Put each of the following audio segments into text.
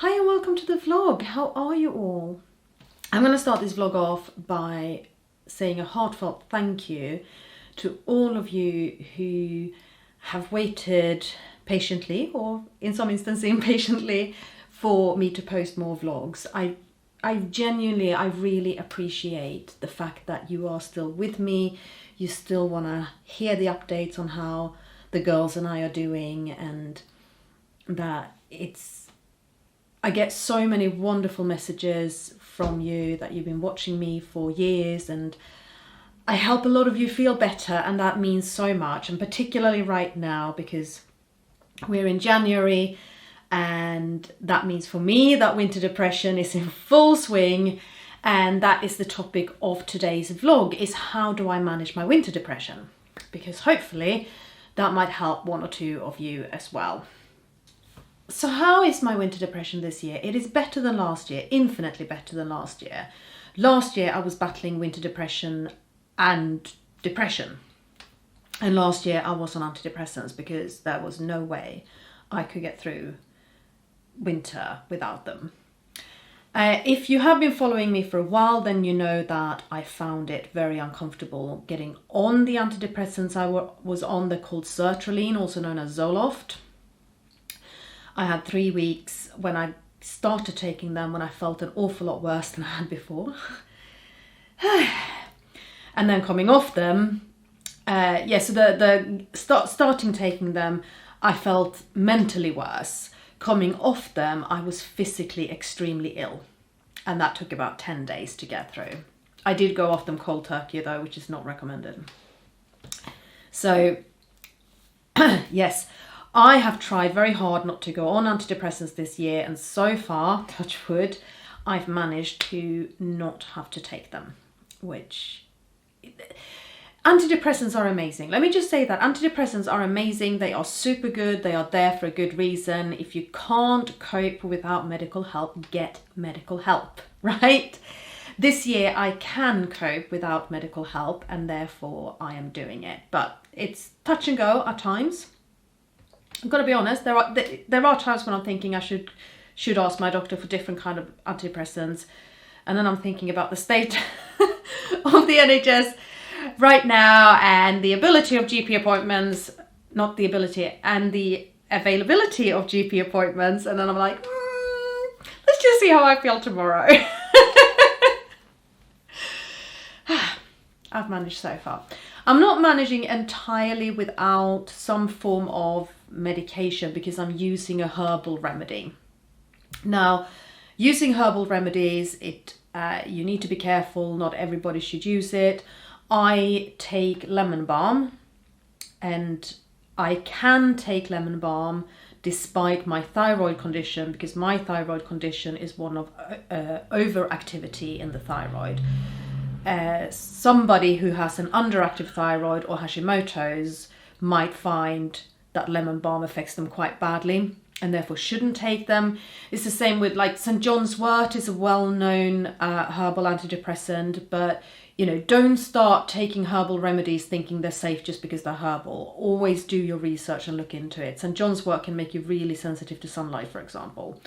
Hi and welcome to the vlog. How are you all? I'm going to start this vlog off by saying a heartfelt thank you to all of you who have waited patiently, or in some instances impatiently, for me to post more vlogs. I really appreciate the fact that you are still with me. You still want to hear the updates on how the girls and I are doing, and that I get so many wonderful messages from you that you've been watching me for years, and I help a lot of you feel better, and that means so much, and particularly right now because we're in January, and that means for me that winter depression is in full swing, and that is the topic of today's vlog, is how do I manage my winter depression, because hopefully that might help one or two of you as well. So how is my winter depression this year? It is better than last year, infinitely better than last year. Last year I was battling winter depression and depression. And last year I was on antidepressants because there was no way I could get through winter without them. If you have been following me for a while, then you know that I found it very uncomfortable getting on the antidepressants I was on. They're called sertraline, also known as Zoloft. I had 3 weeks when I started taking them when I felt an awful lot worse than I had before. And then coming off them, so starting taking them, I felt mentally worse. Coming off them, I was physically extremely ill. And that took about 10 days to get through. I did go off them cold turkey though, which is not recommended. So, yes. I have tried very hard not to go on antidepressants this year, and so far, touch wood, I've managed to not have to take them, which... Antidepressants are amazing. Let me just say that antidepressants are amazing. They are super good. They are there for a good reason. If you can't cope without medical help, get medical help, right? This year I can cope without medical help, and therefore I am doing it. But it's touch and go at times. I've got to be honest, there are times when I'm thinking I should ask my doctor for different kind of antidepressants, and then I'm thinking about the state of the NHS right now and the ability of GP appointments, not the ability, and the availability of GP appointments, and then I'm like, let's just see how I feel tomorrow. I've managed so far. I'm not managing entirely without some form of medication because I'm using a herbal remedy. Now, using herbal remedies, you need to be careful. Not everybody should use it. I take lemon balm, and I can take lemon balm despite my thyroid condition, because my thyroid condition is one of overactivity in the thyroid. Somebody who has an underactive thyroid or Hashimoto's might find that lemon balm affects them quite badly and therefore shouldn't take them. It's the same with, like, St. John's wort is a well-known herbal antidepressant, but don't start taking herbal remedies thinking they're safe just because they're herbal. Always do your research and look into it. St. John's wort can make you really sensitive to sunlight, for example,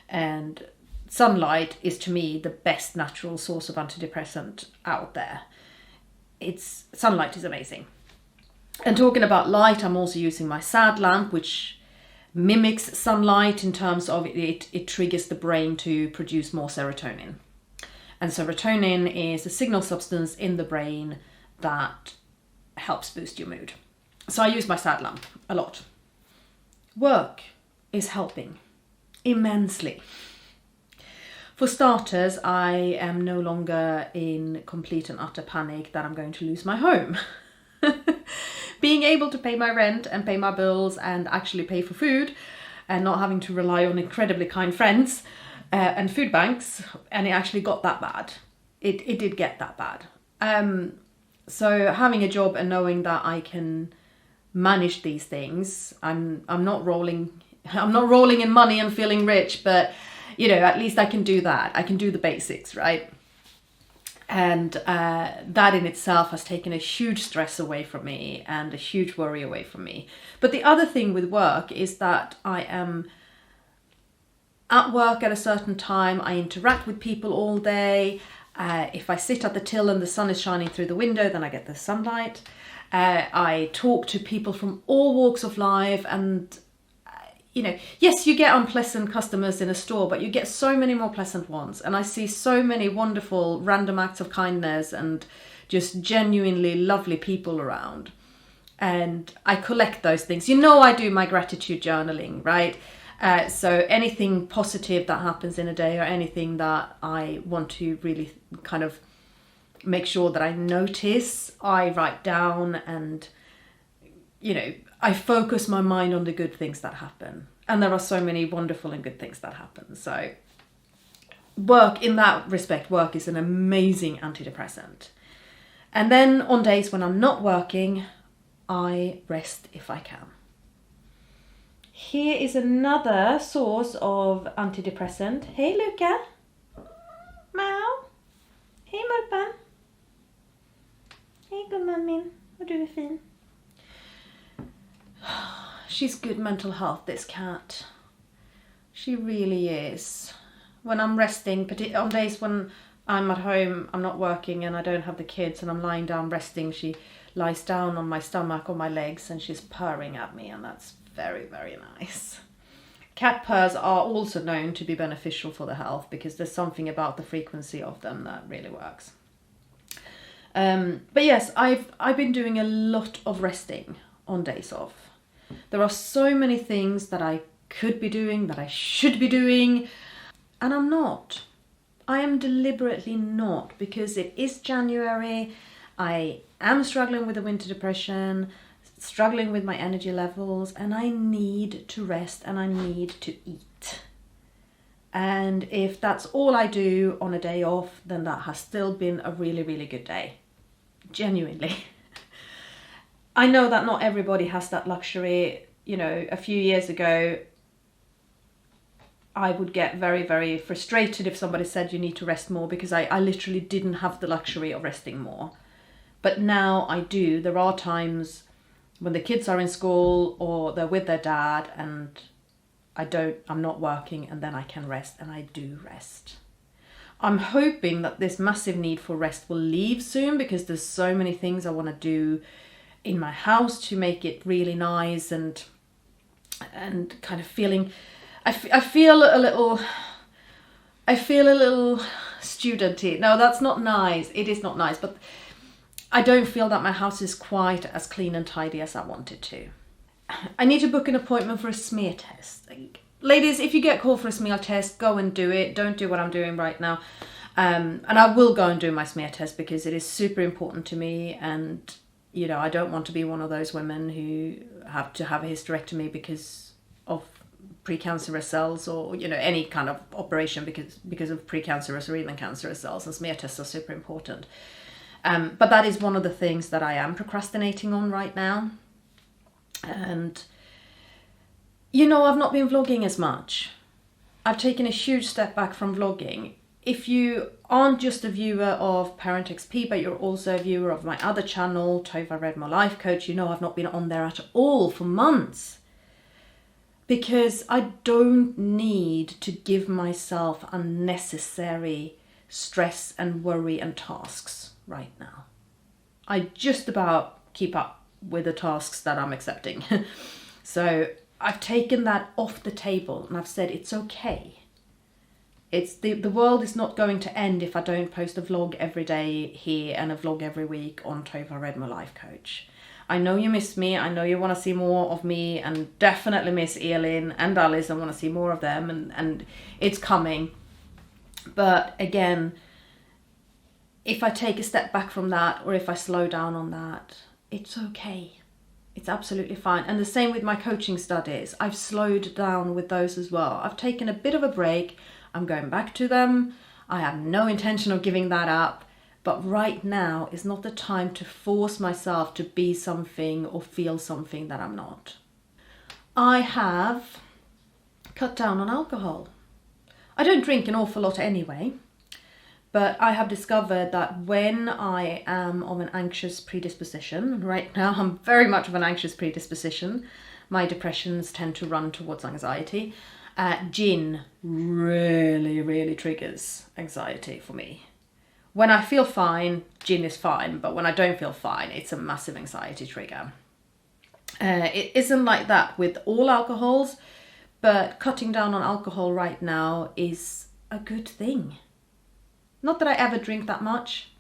and sunlight is, to me, the best natural source of antidepressant out there. Sunlight is amazing. And talking about light, I'm also using my SAD lamp, which mimics sunlight in terms of it triggers the brain to produce more serotonin. And serotonin is a signal substance in the brain that helps boost your mood. So I use my SAD lamp a lot. Work is helping immensely. For starters, I am no longer in complete and utter panic that I'm going to lose my home. Being able to pay my rent and pay my bills and actually pay for food, and not having to rely on incredibly kind friends and food banks, and it actually got that bad. It did get that bad. So having a job and knowing that I can manage these things, I'm not rolling in money and feeling rich, but at least I can do that. I can do the basics, right? And that in itself has taken a huge stress away from me and a huge worry away from me. But the other thing with work is that I am at work at a certain time, I interact with people all day. If I sit at the till and the sun is shining through the window, then I get the sunlight. I talk to people from all walks of life, and yes, you get unpleasant customers in a store, but you get so many more pleasant ones. And I see so many wonderful random acts of kindness and just genuinely lovely people around. And I collect those things. I do my gratitude journaling, right? So anything positive that happens in a day, or anything that I want to really kind of make sure that I notice, I write down, and I focus my mind on the good things that happen. And there are so many wonderful and good things that happen. So work, in that respect, work is an amazing antidepressant. And then on days when I'm not working, I rest if I can. Here is another source of antidepressant. Hey Luca. Meow. Hey Moppan. Hey gumman, vad du är fin. She's good mental health, this cat. She really is. When I'm resting, on days when I'm at home, I'm not working and I don't have the kids and I'm lying down resting, she lies down on my stomach or my legs and she's purring at me, and that's very, very nice. Cat purrs are also known to be beneficial for the health because there's something about the frequency of them that really works. But yes, I've been doing a lot of resting on days off. There are so many things that I could be doing, that I should be doing, and I'm not. I am deliberately not, because it is January. I am struggling with the winter depression, struggling with my energy levels, and I need to rest and I need to eat. And if that's all I do on a day off, then that has still been a really, really good day. Genuinely. I know that not everybody has that luxury. A few years ago, I would get very, very frustrated if somebody said you need to rest more, because I literally didn't have the luxury of resting more. But now I do. There are times when the kids are in school or they're with their dad and I'm not working, and then I can rest, and I do rest. I'm hoping that this massive need for rest will leave soon, because there's so many things I want to do in my house to make it really nice, and kind of feeling, I feel a little studenty. No, that's not nice. It is not nice, but I don't feel that my house is quite as clean and tidy as I want it to. I need to book an appointment for a smear test. Ladies, if you get called for a smear test, go and do it. Don't do what I'm doing right now. And I will go and do my smear test, because it is super important to me. And, I don't want to be one of those women who have to have a hysterectomy because of precancerous cells, or, any kind of operation because of precancerous or even cancerous cells. And smear tests are super important. But that is one of the things that I am procrastinating on right now. And, I've not been vlogging as much. I've taken a huge step back from vlogging. If you aren't just a viewer of ParentXP, but you're also a viewer of my other channel, Tova Redmo Life Coach, I've not been on there at all for months. Because I don't need to give myself unnecessary stress and worry and tasks right now. I just about keep up with the tasks that I'm accepting. So I've taken that off the table, and I've said it's okay. It's the world is not going to end if I don't post a vlog every day here and a vlog every week on Tova Redmo Life Coach. I know you miss me. I know you want to see more of me, and definitely miss Elin and Alice. I want to see more of them, and it's coming. But again, if I take a step back from that, or if I slow down on that, it's okay. It's absolutely fine. And the same with my coaching studies. I've slowed down with those as well. I've taken a bit of a break. I'm going back to them. I have no intention of giving that up. But right now is not the time to force myself to be something or feel something that I'm not. I have cut down on alcohol. I don't drink an awful lot anyway. But I have discovered that when I am of an anxious predisposition, right now I'm very much of an anxious predisposition, my depressions tend to run towards anxiety. Gin really triggers anxiety for me. When I feel fine, gin is fine, but when I don't feel fine, it's a massive anxiety trigger. It isn't like that with all alcohols, but cutting down on alcohol right now is a good thing. Not that I ever drink that much,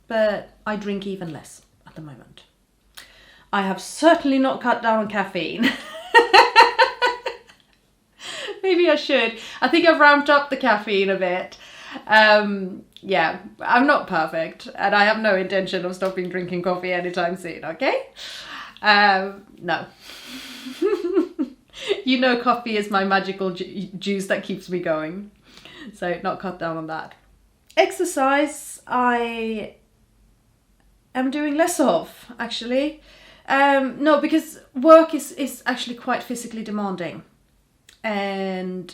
but I drink even less at the moment. I have certainly not cut down on caffeine. Maybe I should. I think I've ramped up the caffeine a bit. Yeah, I'm not perfect, and I have no intention of stopping drinking coffee anytime soon, okay? No. You know, coffee is my magical juice that keeps me going. So not cut down on that. Exercise, I am doing less of, actually. No, because work is actually quite physically demanding. And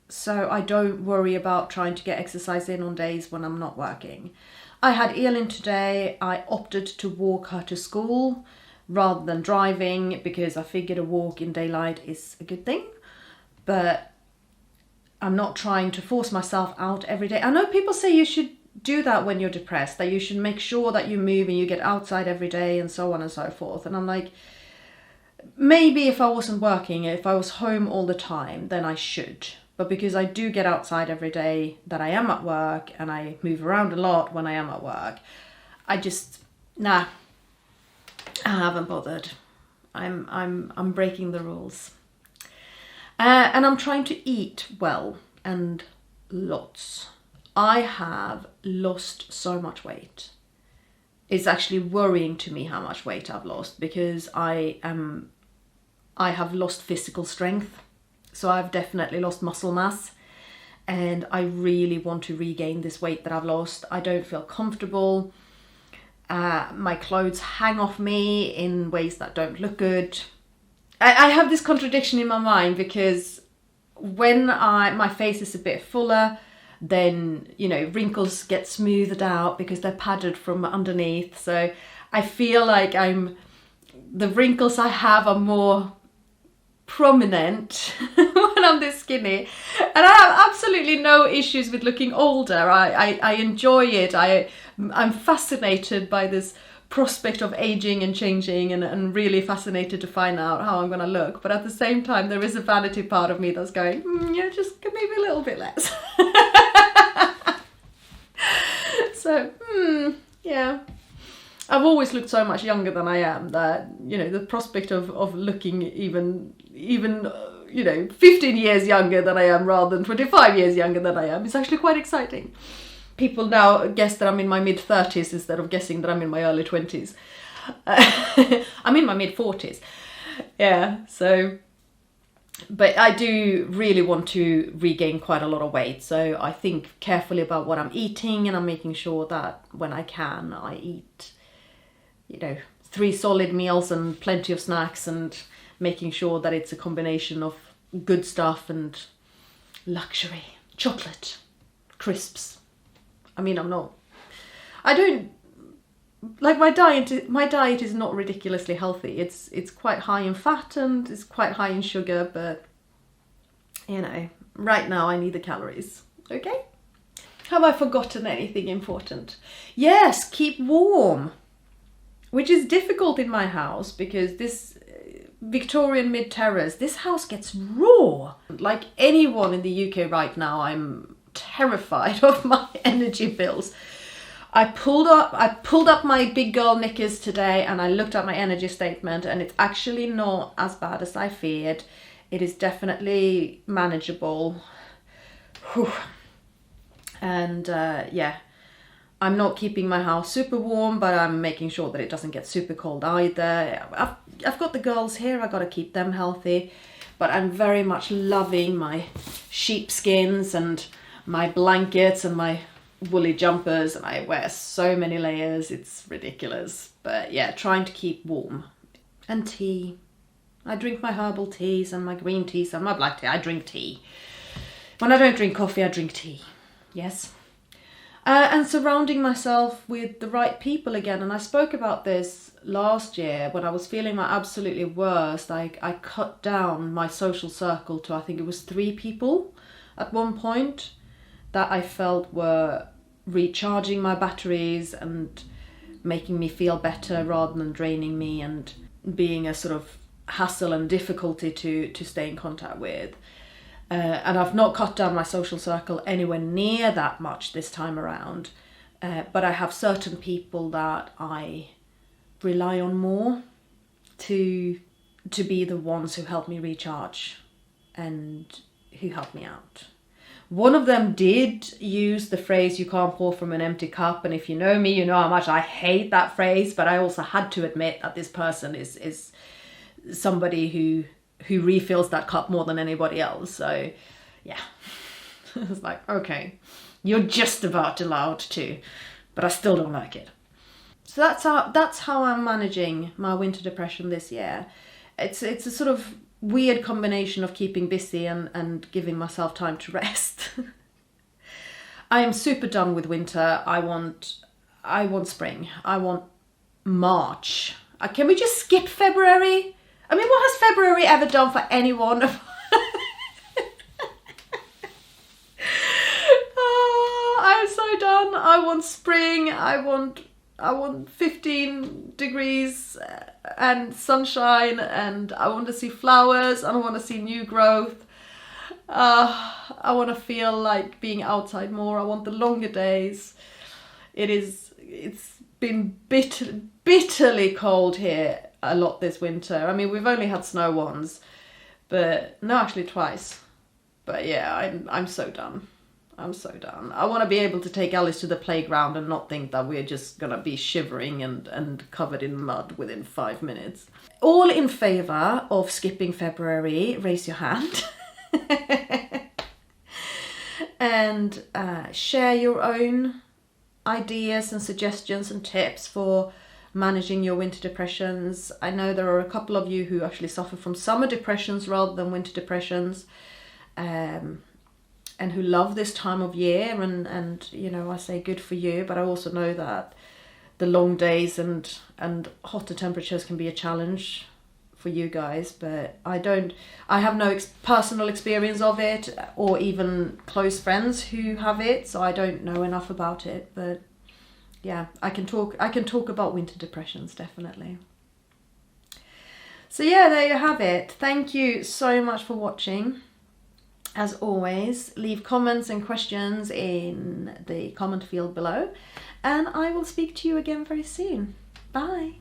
so I don't worry about trying to get exercise in on days when I'm not working. I had Elin today. I opted to walk her to school rather than driving because I figured a walk in daylight is a good thing. But I'm not trying to force myself out every day. I know people say you should do that when you're depressed, that you should make sure that you move and you get outside every day and so on and so forth. And I'm like, maybe if I wasn't working, if I was home all the time, then I should. But because I do get outside every day that I am at work and I move around a lot when I am at work, I just, I haven't bothered. I'm breaking the rules. And I'm trying to eat well and lots. I have lost so much weight. It's actually worrying to me how much weight I've lost because I have lost physical strength. So I've definitely lost muscle mass and I really want to regain this weight that I've lost. I don't feel comfortable. My clothes hang off me in ways that don't look good. I have this contradiction in my mind because when my face is a bit fuller, then, you know, wrinkles get smoothed out because they're padded from underneath. So I feel like the wrinkles I have are more prominent when I'm this skinny. And I have absolutely no issues with looking older. I enjoy it. I'm fascinated by this prospect of aging and changing and really fascinated to find out how I'm going to look. But at the same time, there is a vanity part of me that's going, yeah, just maybe a little bit less. So, yeah. I've always looked so much younger than I am that, you know, the prospect of looking even 15 years younger than I am rather than 25 years younger than I am is actually quite exciting. People now guess that I'm in my mid-30s instead of guessing that I'm in my early 20s. I'm in my mid-40s. Yeah, so... But I do really want to regain quite a lot of weight. So I think carefully about what I'm eating and I'm making sure that when I can, I eat, 3 solid meals and plenty of snacks and making sure that it's a combination of good stuff and luxury, chocolate, crisps. I mean, my diet is not ridiculously healthy. It's quite high in fat and it's quite high in sugar, but right now I need the calories. Okay? Have I forgotten anything important? Yes, keep warm, which is difficult in my house because this Victorian mid-terrace, this house gets raw. Like anyone in the UK right now, I'm terrified of my energy bills. I pulled up my big girl knickers today and I looked at my energy statement and it's actually not as bad as I feared. It is definitely manageable. Whew. And I'm not keeping my house super warm, but I'm making sure that it doesn't get super cold either. I've got the girls here, I gotta keep them healthy, but I'm very much loving my sheepskins and my blankets and my woolly jumpers, and I wear so many layers, it's ridiculous. But yeah, trying to keep warm. And tea. I drink my herbal teas and my green teas and my black tea. I drink tea. When I don't drink coffee, I drink tea. Yes. And surrounding myself with the right people again. And I spoke about this last year when I was feeling my absolutely worst. I cut down my social circle to, I think it was 3 people at one point that I felt were recharging my batteries and making me feel better rather than draining me and being a sort of hassle and difficulty to stay in contact with. And I've not cut down my social circle anywhere near that much this time around. But I have certain people that I rely on more to be the ones who help me recharge and who help me out. One of them did use the phrase, you can't pour from an empty cup. And if you know me, you know how much I hate that phrase. But I also had to admit that this person is somebody who refills that cup more than anybody else. So yeah, it's like, okay, you're just about allowed to, but I still don't like it. So that's how I'm managing my winter depression this year. It's a sort of weird combination of keeping busy and giving myself time to rest. I am super done with winter. I want spring. I want March. Can we just skip February? I mean, what has February ever done for anyone? Oh, I'm so done. I want spring. I want 15 degrees and sunshine, and I want to see flowers, and I want to see new growth. I want to feel like being outside more. I want the longer days. It's been bitterly cold here a lot this winter. I mean, we've only had snow once, but no, actually twice. But yeah, I'm so done. I'm so done. I want to be able to take Alice to the playground and not think that we're just gonna be shivering and covered in mud within 5 minutes. All in favour of skipping February, raise your hand. And share your own ideas and suggestions and tips for managing your winter depressions. I know there are a couple of you who actually suffer from summer depressions rather than winter depressions, and who love this time of year, and you know, I say good for you, but I also know that the long days and hotter temperatures can be a challenge for you guys. But I have no personal experience of it, or even close friends who have it, so I don't know enough about it. But yeah, I can talk about winter depressions, definitely. So yeah, there you have it. Thank you so much for watching. As always, leave comments and questions in the comment field below, and I will speak to you again very soon. Bye.